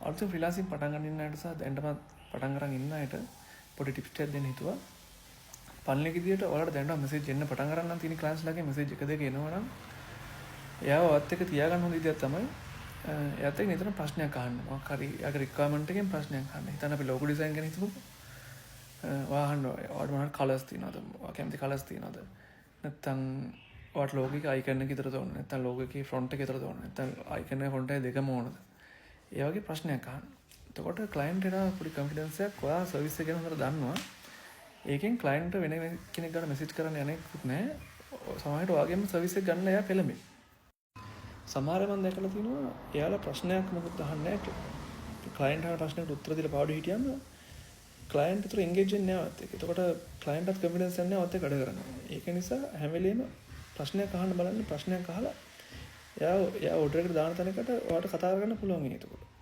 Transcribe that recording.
අලුතෙන් ෆ්‍රීලාන්සින් පටන් ගන්න ඉන්න අයට සහ දැනටම පටන් ගන්න ඉන්න අයට පොඩි ටිප්ස් ටිකක් දෙන්න හිතුවා. පළවෙනි විදියට ඔයාලට දැනට මෙසේජ් එන්න පටන් ගන්න නම් තියෙන ක්ලයන්ට්ස් ලාගේ මෙසේජ් එක දෙක එනවා නම් එයාව වත් එක තියාගන්න හොඳ විදියක් තමයි එයාත් එක්ක නිතරම ප්‍රශ්නයක් අහන්න. මොකක් හරි යාගේ රික්වයර්මන්ට් එකෙන් ප්‍රශ්නයක් අහන්න. හිතන්න අපි ලෝගෝ ඩිසයින් ගැන හිතමුකෝ. ඔයාහන්න ඔයාලට මොනවද කලර්ස් තියෙනවද? ඔයා කැමති කලර්ස් තියෙනවද? නැත්නම් ඔයාලට ලෝගෝ එකේ අයිකන් එක විතරද ඕනේ? නැත්නම් ලෝගෝ එකේ ෆ්‍රොන්ට් එක විතරද ඕනේ? නැත්නම් අයිකන් එක ෆ්‍රොන්ට් එක දෙකම ඕනද? ඒ වගේ ප්‍රශ්නයක් අහන්න. එතකොට ක්ලයන්ට් එකට පොඩි කොන්ෆිඩන්ස් එකක් ඔයා සර්විස් එක ගැන හොඳට දන්නවා. ඒකෙන් ක්ලයන්ට් වෙන කෙනෙක් ගාන මෙසේජ් කරන්න යන්නේකුත් නැහැ. සමහරවිට ඔයාගේම සර්විස් එක ගන්න එයා පෙළඹෙයි. සමහර මම දැකලා තියෙනවා එයාලා ප්‍රශ්නයක් මොකද අහන්නේ නැහැ. ක්ලයන්ට් අහන ප්‍රශ්නෙට උත්තර දීලා පාඩු හිටියම ක්ලයන්ට් උතර එන්ගේජ් වෙන්නේ නැහැ වත් එක්ක. එතකොට ක්ලයන්ට්ට කොන්ෆිඩන්ස් නැහැ වත් එක්ක වැඩ කරන්න. ඒක නිසා හැම වෙලෙම ප්‍රශ්නයක් අහන්න බලන්න. ප්‍රශ්නයක් අහලා එයා ඕඩර් එකට දාන තැනකට ඔයාලට කතා කරගන්න පුළුවන් ඒක. එතකොට